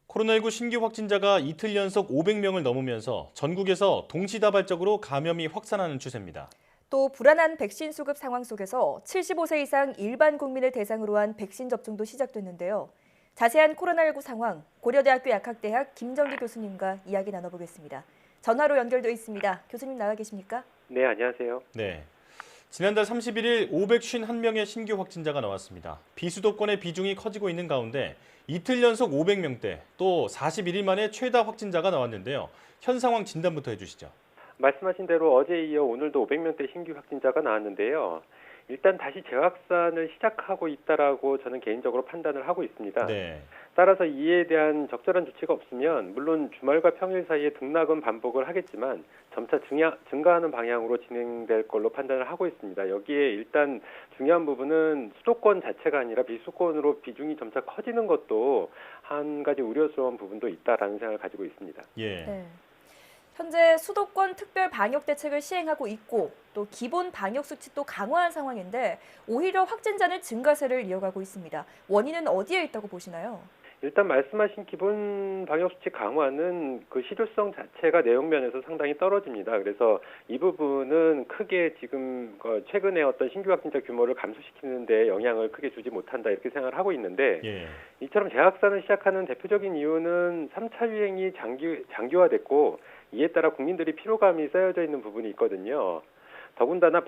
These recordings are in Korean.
코로나19 신규 확진자가 이틀 연속 500명을 넘으면서 전국에서 동시다발적으로 감염이 확산하는 추세입니다. 또 불안한 백신 수급 상황 속에서 75세 이상 일반 국민을 대상으로 한 백신 접종도 시작됐는데요. 자세한 코로나19 상황, 고려대학교 약학대학 김정기 교수님과 이야기 나눠보겠습니다. 전화로 연결돼 있습니다. 교수님 나와 계십니까? 네, 안녕하세요. 네. 지난달 31일 551명의 신규 확진자가 나왔습니다. 비수도권의 비중이 커지고 있는 가운데 이틀 연속 500명대, 또 41일 만에 최다 확진자가 나왔는데요. 현 상황 진단부터 해주시죠. 말씀하신 대로 어제에 이어 오늘도 500명대 신규 확진자가 나왔는데요. 일단 다시 재확산을 시작하고 있다라고 저는 개인적으로 판단을 하고 있습니다. 네. 따라서 이에 대한 적절한 조치가 없으면 물론 주말과 평일 사이에 등락은 반복을 하겠지만 점차 증가하는 방향으로 진행될 걸로 판단을 하고 있습니다. 여기에 일단 중요한 부분은 수도권 자체가 아니라 비수도권으로 비중이 점차 커지는 것도 한 가지 우려스러운 부분도 있다라는 생각을 가지고 있습니다. 예. 네. 현재 수도권 특별 방역 대책을 시행하고 있고 또 기본 방역 수칙도 강화한 상황인데 오히려 확진자는 증가세를 이어가고 있습니다. 원인은 어디에 있다고 보시나요? 일단 말씀하신 기본 방역수칙 강화는 그 실효성 자체가 내용면에서 상당히 떨어집니다. 그래서 이 부분은 크게 지금 최근에 어떤 신규 확진자 규모를 감소시키는 데 영향을 크게 주지 못한다 이렇게 생각을 하고 있는데 예. 이처럼 재확산을 시작하는 대표적인 이유는 3차 유행이 장기화됐고 이에 따라 국민들이 피로감이 쌓여져 있는 부분이 있거든요. 더군다나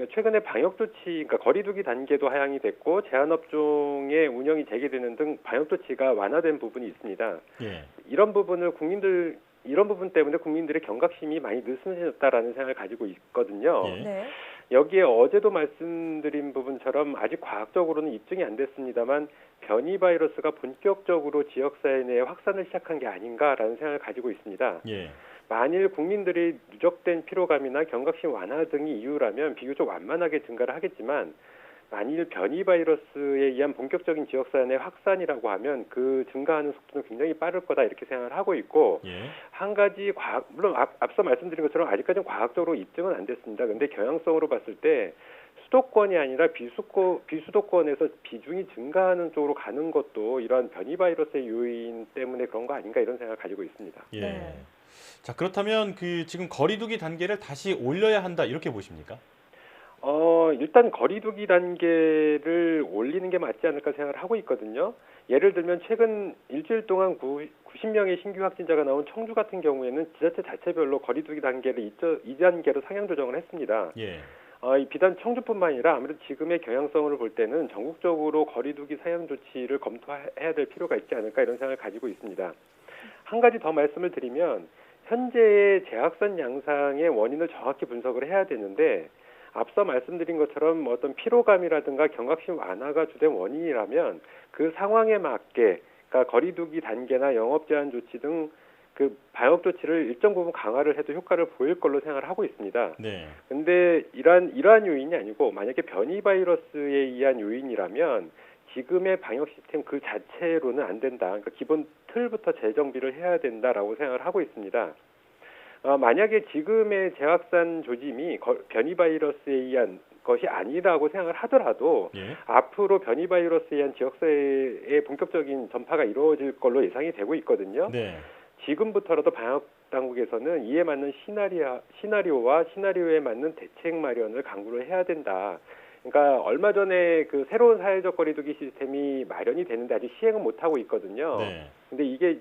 최근에 방역 조치, 그러니까 거리두기 단계도 하향이 됐고 제한업종의 운영이 재개되는 등 방역 조치가 완화된 부분이 있습니다. 예. 이런 부분 때문에 국민들의 경각심이 많이 느슨해졌다라는 생각을 가지고 있거든요. 예. 네. 여기에 어제도 말씀드린 부분처럼 아직 과학적으로는 입증이 안 됐습니다만 변이 바이러스가 본격적으로 지역사회 내에 확산을 시작한 게 아닌가라는 생각을 가지고 있습니다. 예. 만일 국민들이 누적된 피로감이나 경각심 완화 등이 이유라면 비교적 완만하게 증가를 하겠지만 만일 변이 바이러스에 의한 본격적인 지역사회 내 확산이라고 하면 그 증가하는 속도는 굉장히 빠를 거다 이렇게 생각을 하고 있고 예. 한 가지 물론 앞서 말씀드린 것처럼 아직까지는 과학적으로 입증은 안 됐습니다. 그런데 경향성으로 봤을 때 수도권이 아니라 비수도권에서 비중이 증가하는 쪽으로 가는 것도 이러한 변이 바이러스의 요인 때문에 그런 거 아닌가 이런 생각을 가지고 있습니다. 예. 네. 자, 그렇다면 지금 거리두기 단계를 다시 올려야 한다 이렇게 보십니까? 일단 거리두기 단계를 올리는 게 맞지 않을까 생각을 하고 있거든요. 예를 들면 최근 일주일 동안 90명의 신규 확진자가 나온 청주 같은 경우에는 지자체 자체별로 거리두기 단계를 2단계로 상향 조정을 했습니다. 예. 비단 청주뿐만 아니라 아무래도 지금의 경향성을 볼 때는 전국적으로 거리두기 상향 조치를 검토해야 될 필요가 있지 않을까 이런 생각을 가지고 있습니다. 한 가지 더 말씀을 드리면 현재의 재확산 양상의 원인을 정확히 분석을 해야 되는데 앞서 말씀드린 것처럼 어떤 피로감이라든가 경각심 완화가 주된 원인이라면 그 상황에 맞게 그러니까 거리두기 단계나 영업 제한 조치 등 그 방역 조치를 일정 부분 강화를 해도 효과를 보일 걸로 생각을 하고 있습니다. 네. 근데 이러한 요인이 아니고 만약에 변이 바이러스에 의한 요인이라면 지금의 방역 시스템 그 자체로는 안 된다. 그러니까 기본 틀부터 재정비를 해야 된다라고 생각을 하고 있습니다. 만약에 지금의 재확산 조짐이 변이 바이러스에 의한 것이 아니라고 생각을 하더라도 예. 앞으로 변이 바이러스에 의한 지역사회의 본격적인 전파가 이루어질 걸로 예상이 되고 있거든요. 네. 지금부터라도 방역 당국에서는 이에 맞는 시나리오와 시나리오에 맞는 대책 마련을 강구를 해야 된다. 그러니까 얼마 전에 그 새로운 사회적 거리두기 시스템이 마련이 되는데 아직 시행은 못 하고 있거든요. 네. 근데 이게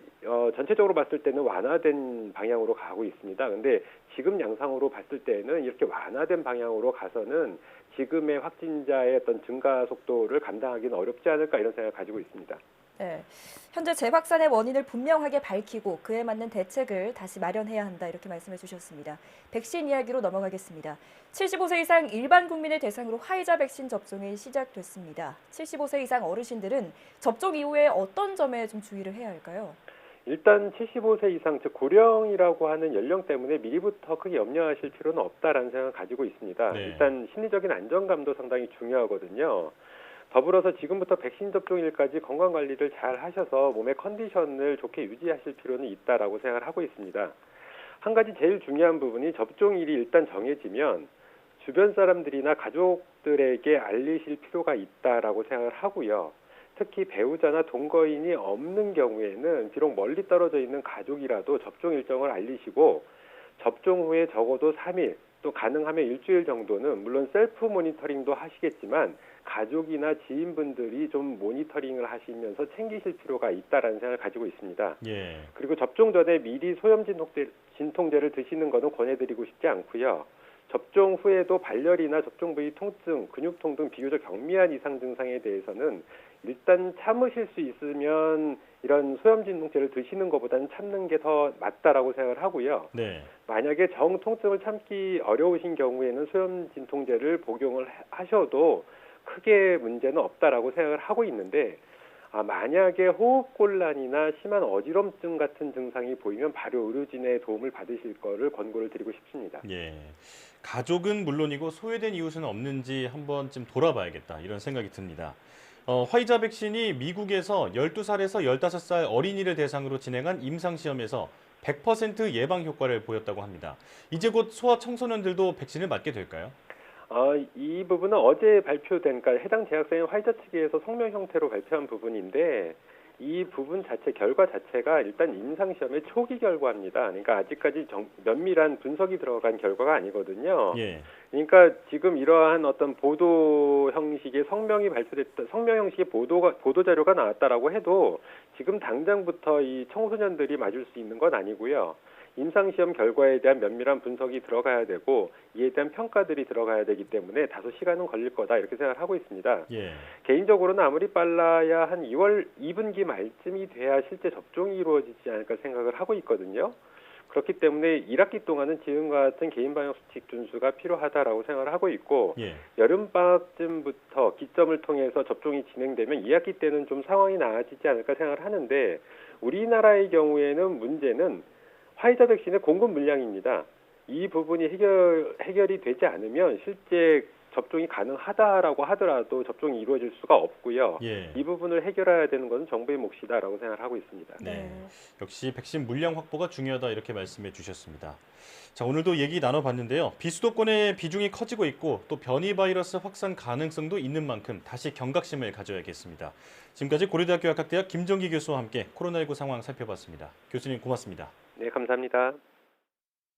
전체적으로 봤을 때는 완화된 방향으로 가고 있습니다. 근데 지금 양상으로 봤을 때는 이렇게 완화된 방향으로 가서는 지금의 확진자의 어떤 증가 속도를 감당하기는 어렵지 않을까 이런 생각을 가지고 있습니다. 네. 현재 재확산의 원인을 분명하게 밝히고 그에 맞는 대책을 다시 마련해야 한다 이렇게 말씀해 주셨습니다. 백신 이야기로 넘어가겠습니다. 75세 이상 일반 국민을 대상으로 화이자 백신 접종이 시작됐습니다. 75세 이상 어르신들은 접종 이후에 어떤 점에 좀 주의를 해야 할까요? 일단 75세 이상, 즉 고령이라고 하는 연령 때문에 미리부터 크게 염려하실 필요는 없다라는 생각을 가지고 있습니다. 네. 일단 심리적인 안정감도 상당히 중요하거든요. 더불어서 지금부터 백신 접종일까지 건강관리를 잘 하셔서 몸의 컨디션을 좋게 유지하실 필요는 있다라고 생각을 하고 있습니다. 한 가지 제일 중요한 부분이 접종일이 일단 정해지면 주변 사람들이나 가족들에게 알리실 필요가 있다라고 생각을 하고요. 특히 배우자나 동거인이 없는 경우에는 비록 멀리 떨어져 있는 가족이라도 접종 일정을 알리시고 접종 후에 적어도 3일 또 가능하면 일주일 정도는 물론 셀프 모니터링도 하시겠지만 가족이나 지인분들이 좀 모니터링을 하시면서 챙기실 필요가 있다라는 생각을 가지고 있습니다. 예. 그리고 접종 전에 미리 소염 진통제를 드시는 것은 권해드리고 싶지 않고요. 접종 후에도 발열이나 접종 부위 통증, 근육통 등 비교적 경미한 이상 증상에 대해서는 일단 참으실 수 있으면 이런 소염 진통제를 드시는 것보다는 참는 게 더 맞다라고 생각을 하고요. 네. 만약에 통증을 참기 어려우신 경우에는 소염 진통제를 복용을 하셔도 크게 문제는 없다라고 생각을 하고 있는데 만약에 호흡곤란이나 심한 어지럼증 같은 증상이 보이면 바로 의료진의 도움을 받으실 거를 권고를 드리고 싶습니다. 예. 가족은 물론이고 소외된 이웃은 없는지 한 번쯤 돌아봐야겠다 이런 생각이 듭니다. 화이자 백신이 미국에서 12살에서 15살 어린이를 대상으로 진행한 임상시험에서 100% 예방 효과를 보였다고 합니다. 이제 곧 소아 청소년들도 백신을 맞게 될까요? 이 부분은 어제 발표된, 그러니까 해당 제약사인 화이자 측에서 성명 형태로 발표한 부분인데 이 부분 자체, 결과 자체가 일단 임상시험의 초기 결과입니다. 그러니까 아직까지 면밀한 분석이 들어간 결과가 아니거든요. 예. 그러니까 지금 이러한 어떤 보도 형식의 성명 형식의 보도 자료가 나왔다라고 해도 지금 당장부터 이 청소년들이 맞을 수 있는 건 아니고요. 임상시험 결과에 대한 면밀한 분석이 들어가야 되고 이에 대한 평가들이 들어가야 되기 때문에 다소 시간은 걸릴 거다 이렇게 생각을 하고 있습니다. 예. 개인적으로는 아무리 빨라야 한 2월 2분기 말쯤이 돼야 실제 접종이 이루어지지 않을까 생각을 하고 있거든요. 그렇기 때문에 1학기 동안은 지금과 같은 개인 방역 수칙 준수가 필요하다라고 생각을 하고 있고 예. 여름방학쯤부터 기점을 통해서 접종이 진행되면 2학기 때는 좀 상황이 나아지지 않을까 생각을 하는데 우리나라의 경우에는 문제는 화이자 백신의 공급 물량입니다. 이 부분이 해결이 되지 않으면 실제 접종이 가능하다라고 하더라도 접종이 이루어질 수가 없고요. 예. 이 부분을 해결해야 되는 것은 정부의 몫이다라고 생각을 하고 있습니다. 네. 역시 백신 물량 확보가 중요하다 이렇게 말씀해 주셨습니다. 자, 오늘도 얘기 나눠봤는데요. 비수도권의 비중이 커지고 있고 또 변이 바이러스 확산 가능성도 있는 만큼 다시 경각심을 가져야겠습니다. 지금까지 고려대학교 약학대학 김정기 교수와 함께 코로나19 상황 살펴봤습니다. 교수님 고맙습니다. 네, 감사합니다.